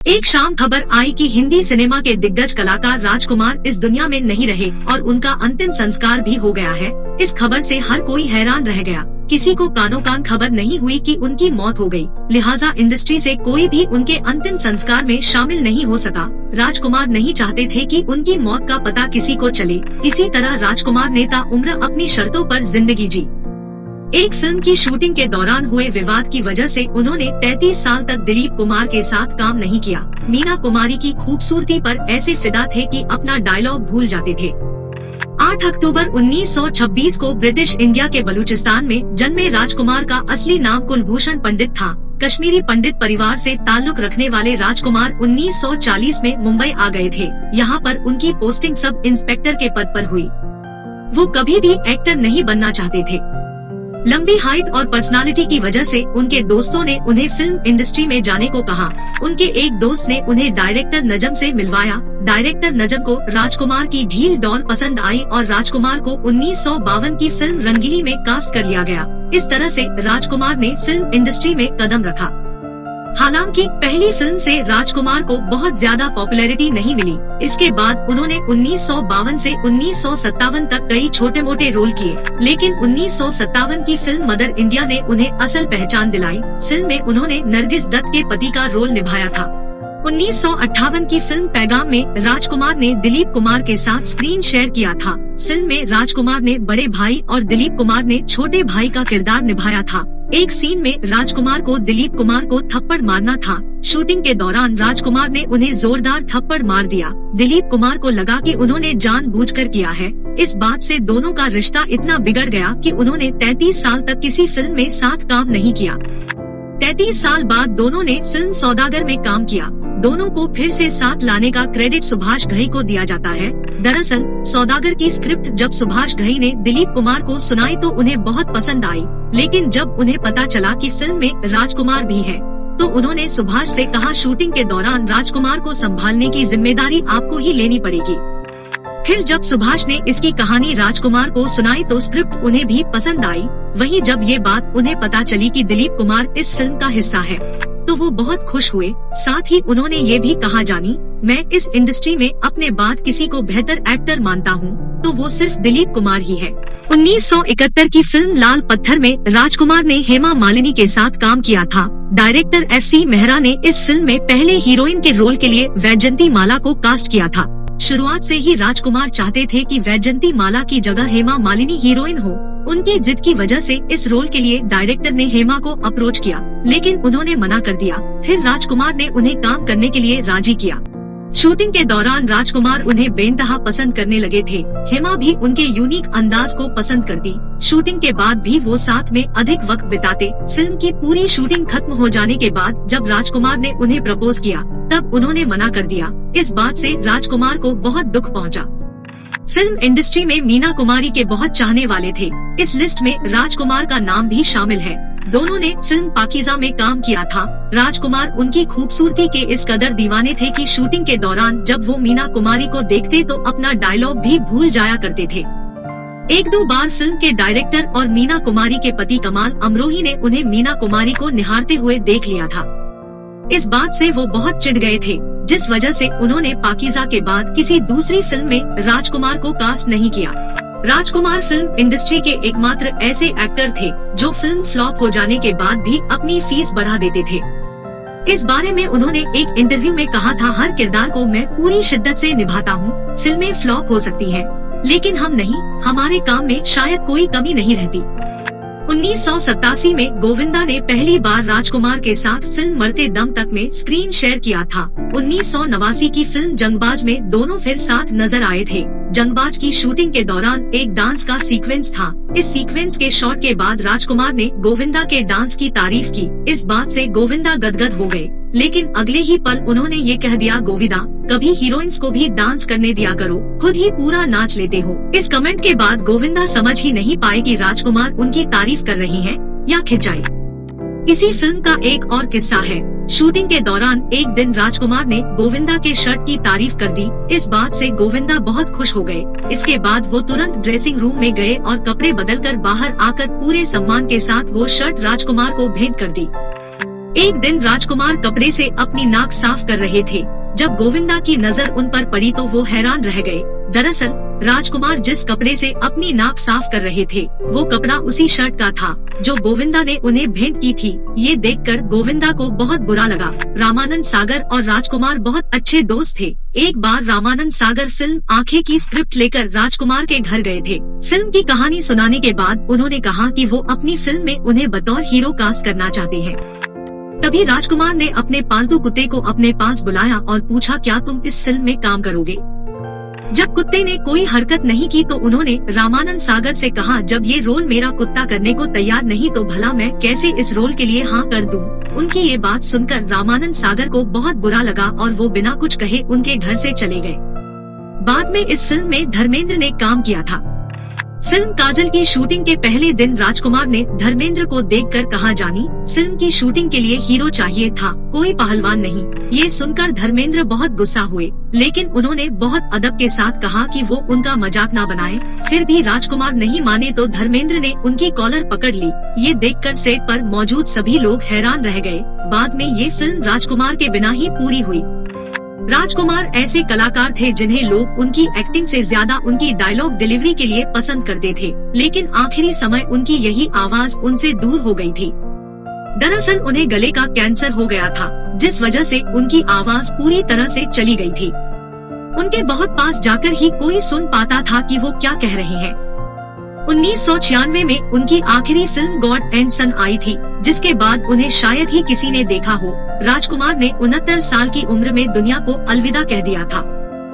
एक शाम खबर आई कि हिंदी सिनेमा के दिग्गज कलाकार राजकुमार इस दुनिया में नहीं रहे और उनका अंतिम संस्कार भी हो गया है। इस खबर से हर कोई हैरान रह गया। किसी को कानों कान खबर नहीं हुई कि उनकी मौत हो गई। लिहाजा इंडस्ट्री से कोई भी उनके अंतिम संस्कार में शामिल नहीं हो सका। राजकुमार नहीं चाहते थे कि उनकी मौत का पता किसी को चले। इसी तरह राजकुमार ने ताउम्र अपनी शर्तों पर जिंदगी जी। एक फिल्म की शूटिंग के दौरान हुए विवाद की वजह से उन्होंने 33 साल तक दिलीप कुमार के साथ काम नहीं किया। मीना कुमारी की खूबसूरती पर ऐसे फिदा थे कि अपना डायलॉग भूल जाते थे। 8 अक्टूबर 1926 को ब्रिटिश इंडिया के बलूचिस्तान में जन्मे राजकुमार का असली नाम कुलभूषण पंडित था। कश्मीरी पंडित परिवार से ताल्लुक रखने वाले राजकुमार 1940 में मुंबई आ गए थे। यहाँ पर उनकी पोस्टिंग सब इंस्पेक्टर के पद पर हुई। वो कभी भी एक्टर नहीं बनना चाहते थे। लंबी हाइट और पर्सनालिटी की वजह से उनके दोस्तों ने उन्हें फिल्म इंडस्ट्री में जाने को कहा। उनके एक दोस्त ने उन्हें डायरेक्टर नजम से मिलवाया। डायरेक्टर नजम को राजकुमार की ढील डॉल पसंद आई और राजकुमार को 1952 की फिल्म रंगीली में कास्ट कर लिया गया। इस तरह से राजकुमार ने फिल्म इंडस्ट्री में कदम रखा। हालांकि पहली फिल्म से राजकुमार को बहुत ज्यादा पॉपुलैरिटी नहीं मिली। इसके बाद उन्होंने 1952 से 1957 तक कई छोटे मोटे रोल किए, लेकिन 1957 की फिल्म मदर इंडिया ने उन्हें असल पहचान दिलाई। फिल्म में उन्होंने नरगिस दत्त के पति का रोल निभाया था। 1958 की फिल्म पैगाम में राजकुमार ने दिलीप कुमार के साथ स्क्रीन शेयर किया था। फिल्म में राजकुमार ने बड़े भाई और दिलीप कुमार ने छोटे भाई का किरदार निभाया था। एक सीन में राजकुमार को दिलीप कुमार को थप्पड़ मारना था। शूटिंग के दौरान राजकुमार ने उन्हें जोरदार थप्पड़ मार दिया। दिलीप कुमार को लगा कि उन्होंने जानबूझकर किया है। इस बात से दोनों का रिश्ता इतना बिगड़ गया कि उन्होंने 33 साल तक किसी फिल्म में साथ काम नहीं किया। 33 साल बाद दोनों ने फिल्म सौदागर में काम किया। दोनों को फिर से साथ लाने का क्रेडिट सुभाष घई को दिया जाता है। दरअसल सौदागर की स्क्रिप्ट जब सुभाष घई ने दिलीप कुमार को सुनाई तो उन्हें बहुत पसंद आई, लेकिन जब उन्हें पता चला कि फिल्म में राजकुमार भी है, तो उन्होंने सुभाष से कहा शूटिंग के दौरान राजकुमार को संभालने की जिम्मेदारी आपको ही लेनी पड़ेगी। फिर जब सुभाष ने इसकी कहानी राजकुमार को सुनाई तो स्क्रिप्ट उन्हें भी पसंद आई। वहीं जब ये बात उन्हें पता चली कि दिलीप कुमार इस फिल्म का हिस्सा है, तो वो बहुत खुश हुए। साथ ही उन्होंने ये भी कहा, जानी, मैं इस इंडस्ट्री में अपने बाद किसी को बेहतर एक्टर मानता हूँ तो वो सिर्फ दिलीप कुमार ही है। 1971 की फिल्म लाल पत्थर में राजकुमार ने हेमा मालिनी के साथ काम किया था। डायरेक्टर FC मेहरा ने इस फिल्म में पहले हीरोइन के रोल के लिए वैजयंती माला को कास्ट किया था। शुरुआत से ही राजकुमार चाहते थे कि वैजयंती माला की जगह हेमा मालिनी हीरोइन हो। उनकी जिद की वजह से इस रोल के लिए डायरेक्टर ने हेमा को अप्रोच किया, लेकिन उन्होंने मना कर दिया। फिर राजकुमार ने उन्हें काम करने के लिए राजी किया। शूटिंग के दौरान राजकुमार उन्हें बेइंतहा पसंद करने लगे थे। हेमा भी उनके यूनिक अंदाज को पसंद करती। शूटिंग के बाद भी वो साथ में अधिक वक्त बिताते। फिल्म की पूरी शूटिंग खत्म हो जाने के बाद जब राजकुमार ने उन्हें प्रपोज किया तब उन्होंने मना कर दिया। इस बात से राजकुमार को बहुत दुख पहुंचा। फिल्म इंडस्ट्री में मीना कुमारी के बहुत चाहने वाले थे। इस लिस्ट में राजकुमार का नाम भी शामिल है। दोनों ने फिल्म पाकीज़ा में काम किया था। राजकुमार उनकी खूबसूरती के इस कदर दीवाने थे कि शूटिंग के दौरान जब वो मीना कुमारी को देखते तो अपना डायलॉग भी भूल जाया करते थे। एक दो बार फिल्म के डायरेक्टर और मीना कुमारी के पति कमाल अमरोही ने उन्हें मीना कुमारी को निहारते हुए देख लिया था। इस बात से वो बहुत चिढ़ गए थे, जिस वजह से उन्होंने पाकीज़ा के बाद किसी दूसरी फिल्म में राजकुमार को कास्ट नहीं किया। राजकुमार फिल्म इंडस्ट्री के एकमात्र ऐसे एक्टर थे जो फिल्म फ्लॉप हो जाने के बाद भी अपनी फीस बढ़ा देते थे। इस बारे में उन्होंने एक इंटरव्यू में कहा था, हर किरदार को मैं पूरी शिद्दत से निभाता हूँ। फिल्में फ्लॉप हो सकती हैं, लेकिन हम नहीं, हमारे काम में शायद कोई कमी नहीं रहती। 1987 में गोविंदा ने पहली बार राजकुमार के साथ फिल्म मरते दम तक में स्क्रीन शेयर किया था। 1989 की फिल्म जंगबाज में दोनों फिर साथ नजर आए थे। जंगबाज की शूटिंग के दौरान एक डांस का सीक्वेंस था। इस सीक्वेंस के शॉट के बाद राजकुमार ने गोविंदा के डांस की तारीफ की। इस बात से गोविंदा गदगद हो गए, लेकिन अगले ही पल उन्होंने ये कह दिया, गोविंदा, कभी हीरोइंस को भी डांस करने दिया करो, खुद ही पूरा नाच लेते हो। इस कमेंट के बाद गोविंदा समझ ही नहीं पाए कि राजकुमार उनकी तारीफ कर रही हैं या खिंचाई। इसी फिल्म का एक और किस्सा है। शूटिंग के दौरान एक दिन राजकुमार ने गोविंदा के शर्ट की तारीफ कर दी। इस बात से गोविंदा बहुत खुश हो गए। इसके बाद वो तुरंत ड्रेसिंग रूम में गए और कपड़े बदलकर बाहर आकर पूरे सम्मान के साथ वो शर्ट राजकुमार को भेंट कर दी। एक दिन राजकुमार कपड़े से अपनी नाक साफ कर रहे थे। जब गोविंदा की नजर उन पर पड़ी तो वो हैरान रह गए। दरअसल राजकुमार जिस कपड़े से अपनी नाक साफ कर रहे थे वो कपड़ा उसी शर्ट का था जो गोविंदा ने उन्हें भेंट की थी। ये देखकर गोविंदा को बहुत बुरा लगा। रामानंद सागर और राजकुमार बहुत अच्छे दोस्त थे। एक बार रामानंद सागर फिल्म आंखें की स्क्रिप्ट लेकर राजकुमार के घर गए थे। फिल्म की कहानी सुनाने के बाद उन्होंने कहा कि वो अपनी फिल्म में उन्हें बतौर हीरो कास्ट करना चाहते हैं। तभी राजकुमार ने अपने पालतू कुत्ते को अपने पास बुलाया और पूछा, क्या तुम इस फिल्म में काम करोगे? जब कुत्ते ने कोई हरकत नहीं की तो उन्होंने रामानंद सागर से कहा, जब ये रोल मेरा कुत्ता करने को तैयार नहीं तो भला मैं कैसे इस रोल के लिए हाँ कर दूं? उनकी ये बात सुनकर रामानंद सागर को बहुत बुरा लगा और वो बिना कुछ कहे उनके घर से चले गए। बाद में इस फिल्म में धर्मेंद्र ने काम किया था। फिल्म काजल की शूटिंग के पहले दिन राजकुमार ने धर्मेंद्र को देखकर कहा, जानी, फिल्म की शूटिंग के लिए हीरो चाहिए था, कोई पहलवान नहीं। ये सुनकर धर्मेंद्र बहुत गुस्सा हुए, लेकिन उन्होंने बहुत अदब के साथ कहा कि वो उनका मजाक ना बनाए। फिर भी राजकुमार नहीं माने तो धर्मेंद्र ने उनकी कॉलर पकड़ ली। ये देखकर सेट पर मौजूद सभी लोग हैरान रह गए। बाद में ये फिल्म राजकुमार के बिना ही पूरी हुई। राजकुमार ऐसे कलाकार थे जिन्हें लोग उनकी एक्टिंग से ज्यादा उनकी डायलॉग डिलीवरी के लिए पसंद करते थे, लेकिन आखिरी समय उनकी यही आवाज उनसे दूर हो गई थी। दरअसल उन्हें गले का कैंसर हो गया था, जिस वजह से उनकी आवाज पूरी तरह से चली गई थी। उनके बहुत पास जाकर ही कोई सुन पाता था कि वो क्या कह रहे हैं। 1996 में उनकी आखिरी फिल्म गॉड एंड सन आई थी, जिसके बाद उन्हें शायद ही किसी ने देखा हो। राजकुमार ने 69 साल की उम्र में दुनिया को अलविदा कह दिया था।